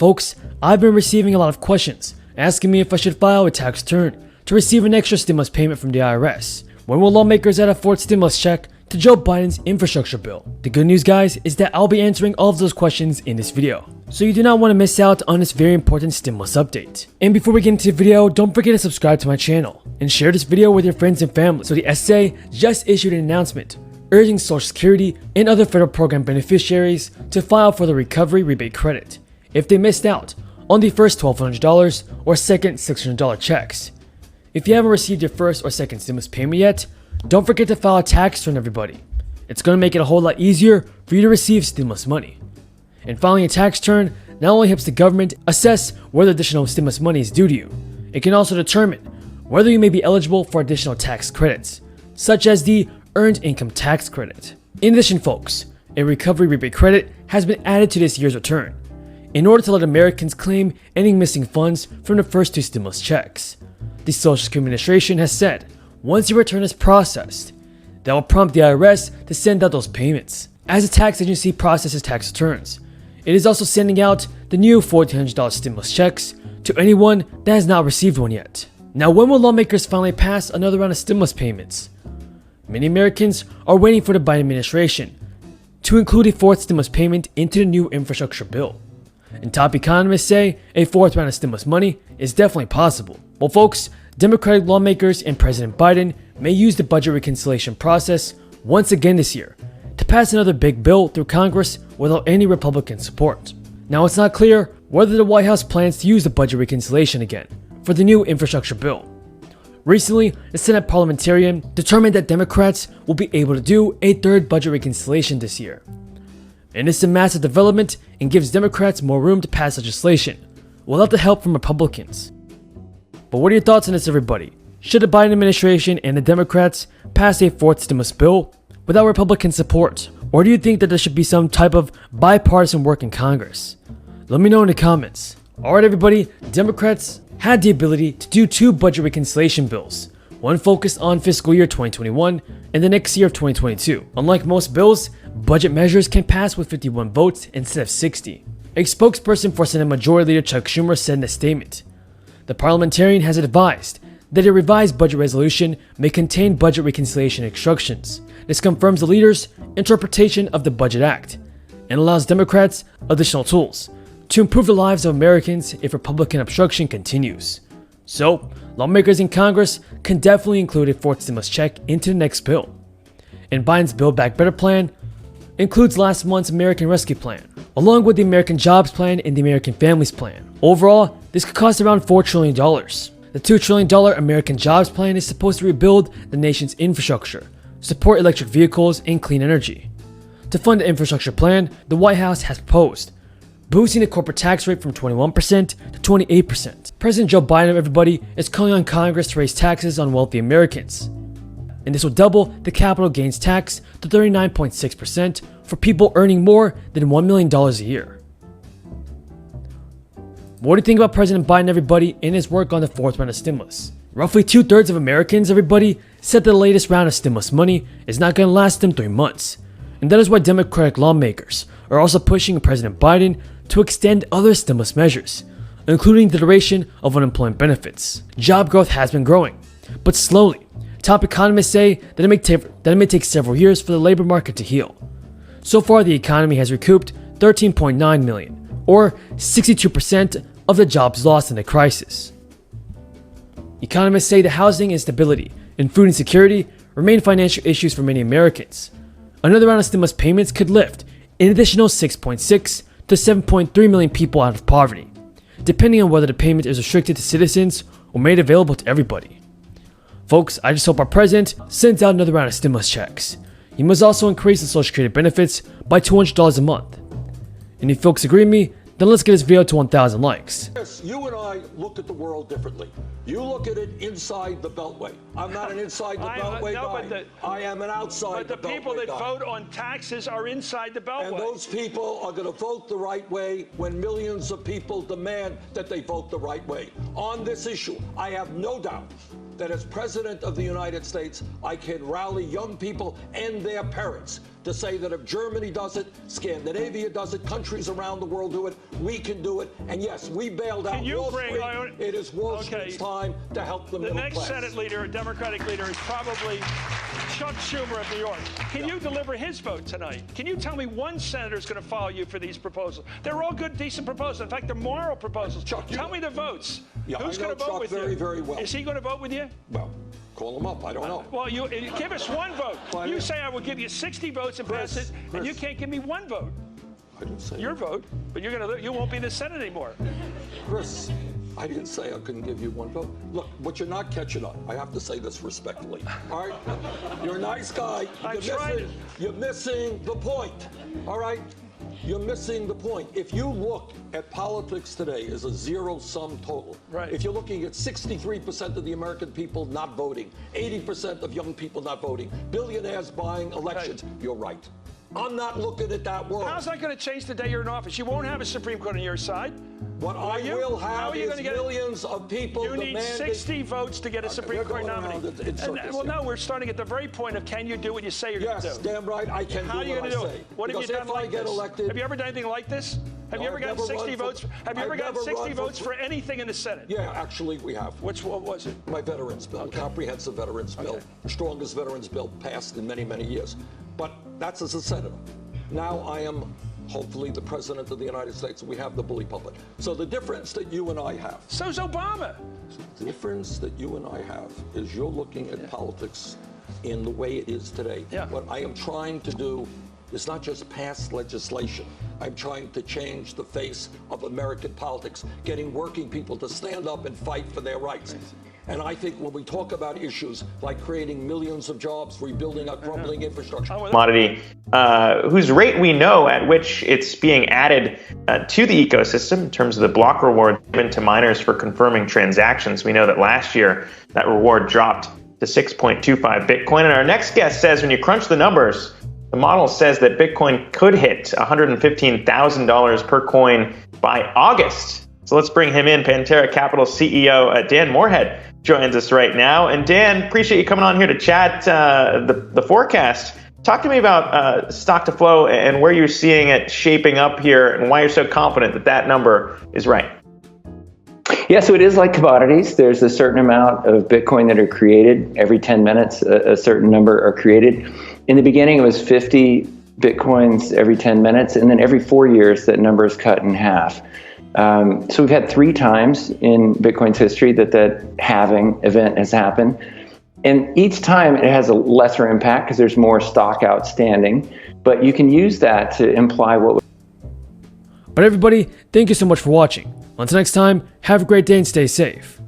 Folks, I've been receiving a lot of questions asking me if I should file a tax return to receive an extra stimulus payment from the IRS. When will lawmakers add a fourth stimulus check to Joe Biden's infrastructure bill? The good news, guys, is that I'll be answering all of those questions in this video, so you do not want to miss out on this very important stimulus update. And before we get into the video, don't forget to subscribe to my channel and share this video with your friends and family. So the SA just issued an announcement urging Social Security and other federal program beneficiaries to file for the recovery rebate credit if they missed out on the first $1,200 or second $600 checks. If you haven't received your first or second stimulus payment yet, don't forget to file a tax return, everybody. It's going to make it a whole lot easier for you to receive stimulus money. And filing a tax return not only helps the government assess whether additional stimulus money is due to you, it can also determine whether you may be eligible for additional tax credits, such as the Earned Income Tax Credit. In addition, folks, a recovery rebate credit has been added to this year's return in order to let Americans claim any missing funds from the first two stimulus checks. The Social Security Administration has said once your return is processed, that will prompt the IRS to send out those payments. As the tax agency processes tax returns, it is also sending out the new $1,400 stimulus checks to anyone that has not received one yet. Now, when will lawmakers finally pass another round of stimulus payments? Many Americans are waiting for the Biden administration to include a fourth stimulus payment into the new infrastructure bill. And top economists say a fourth round of stimulus money is definitely possible. Well, folks, Democratic lawmakers and President Biden may use the budget reconciliation process once again this year to pass another big bill through Congress without any Republican support. Now, it's not clear whether the White House plans to use the budget reconciliation again for the new infrastructure bill. Recently, the Senate parliamentarian determined that Democrats will be able to do a third budget reconciliation this year. And it's a massive development and gives Democrats more room to pass legislation without the help from Republicans. But what are your thoughts on this, everybody? Should the Biden administration and the Democrats pass a fourth stimulus bill without Republican support? Or do you think that there should be some type of bipartisan work in Congress? Let me know in the comments. Alright, everybody, Democrats had the ability to do two budget reconciliation bills, one focused on fiscal year 2021 and the next year of 2022. Unlike most bills, budget measures can pass with 51 votes instead of 60. A spokesperson for Senate Majority Leader Chuck Schumer said in a statement, "The parliamentarian has advised that a revised budget resolution may contain budget reconciliation instructions. This confirms the leader's interpretation of the Budget Act and allows Democrats additional tools to improve the lives of Americans if Republican obstruction continues." So, lawmakers in Congress can definitely include a fourth stimulus check into the next bill. And Biden's Build Back Better plan includes last month's American Rescue Plan, along with the American Jobs Plan and the American Families Plan. Overall, this could cost around $4 trillion. The $2 trillion American Jobs Plan is supposed to rebuild the nation's infrastructure, support electric vehicles, and clean energy. To fund the infrastructure plan, the White House has proposed boosting the corporate tax rate from 21% to 28%. President Joe Biden, everybody, is calling on Congress to raise taxes on wealthy Americans. And this will double the capital gains tax to 39.6% for people earning more than $1 million a year. What do you think about President Biden, everybody, and his work on the fourth round of stimulus? Roughly 2/3 of Americans, everybody, said the latest round of stimulus money is not going to last them 3 months. And that is why Democratic lawmakers are also pushing President Biden to extend other stimulus measures, including the duration of unemployment benefits. Job growth has been growing, but slowly. Top economists say that it may take several years for the labor market to heal. So far, the economy has recouped 13.9 million, or 62% of the jobs lost in the crisis. Economists say the housing instability and food insecurity remain financial issues for many Americans. Another round of stimulus payments could lift an additional 6.6 to 7.3 million people out of poverty, depending on whether the payment is restricted to citizens or made available to everybody. Folks, I just hope our president sends out another round of stimulus checks. He must also increase the Social Security benefits by $200 a month. And if folks agree with me, then let's get this video to 1,000 likes. Yes, you and I look at the world differently. You look at it inside the Beltway. I'm not an inside the Beltway guy. I am an outside the Beltway guy. But the people that vote on taxes are inside the Beltway. And those people are going to vote the right way when millions of people demand that they vote the right way. On this issue, I have no doubt that as President of the United States, I can rally young people and their parents to say that if Germany does it, Scandinavia does it, countries around the world do it, we can do it. And yes, we bailed out Wall Street. It is Wall Street's time to help the middle class. The next Senate leader, Democratic leader, is probably Chuck Schumer of New York. Can you deliver his vote tonight? Can you tell me one senator is going to follow you for these proposals? They're all good, decent proposals. In fact, they're moral proposals. Chuck, tell me the votes. Yeah, Who's going to vote Chuck with very, you? very well. Is he going to vote with you? Well, call him up. I don't know. Well, you give us one vote. You say I will give you 60 votes and pass it, and you can't give me one vote. I didn't say your vote, but you won't be in the Senate anymore. Chris, I didn't say I couldn't give you one vote. Look, but you're not catching up. I have to say this respectfully. All right? You're a nice guy. You're missing the point. All right? You're missing the point. If you look at politics today as a zero-sum total, if you're looking at 63% of the American people not voting, 80% of young people not voting, billionaires buying elections, you're right. I'm not looking at that world. How's that going to change the day you're in office? You won't have a Supreme Court on your side. What I will have is millions of people demanding. You need 60 votes to get a Supreme Court nominee. Well, no, we're starting at the very point of can you do what you say you're going to do? Yes, damn right, I can do what I say. How are you going to do it? What have you done like this? Have you ever done anything like this? Have you ever gotten 60 votes? Have you ever gotten 60 votes for anything in the Senate? Yeah, actually, we have. What was it? My veterans bill, comprehensive veterans bill, the strongest veterans bill passed in many, many years. But that's as a senator. Now I am hopefully the President of the United States, and we have the bully pulpit. So the difference that you and I have. So's Obama. The difference that you and I have is you're looking at politics in the way it is today. What I am trying to do is not just pass legislation. I'm trying to change the face of American politics, getting working people to stand up and fight for their rights. And I think when we talk about issues like creating millions of jobs, rebuilding a crumbling infrastructure. Commodity, whose rate we know at which it's being added to the ecosystem in terms of the block reward given to miners for confirming transactions. We know that last year that reward dropped to 6.25 Bitcoin. And our next guest says when you crunch the numbers, the model says that Bitcoin could hit $115,000 per coin by August. So let's bring him in. Pantera Capital CEO Dan Moorhead joins us right now. And Dan, appreciate you coming on here to chat the forecast. Talk to me about stock to flow and where you're seeing it shaping up here and why you're so confident that that number is right. Yeah, so it is like commodities. There's a certain amount of Bitcoin that are created. Every 10 minutes, a certain number are created. In the beginning, it was 50 Bitcoins every 10 minutes. And then every 4 years, that number is cut in half. So we've had 3 times in Bitcoin's history that halving event has happened. And each time it has a lesser impact because there's more stock outstanding. But you can use that to imply what. But everybody, thank you so much for watching. Until next time, have a great day and stay safe.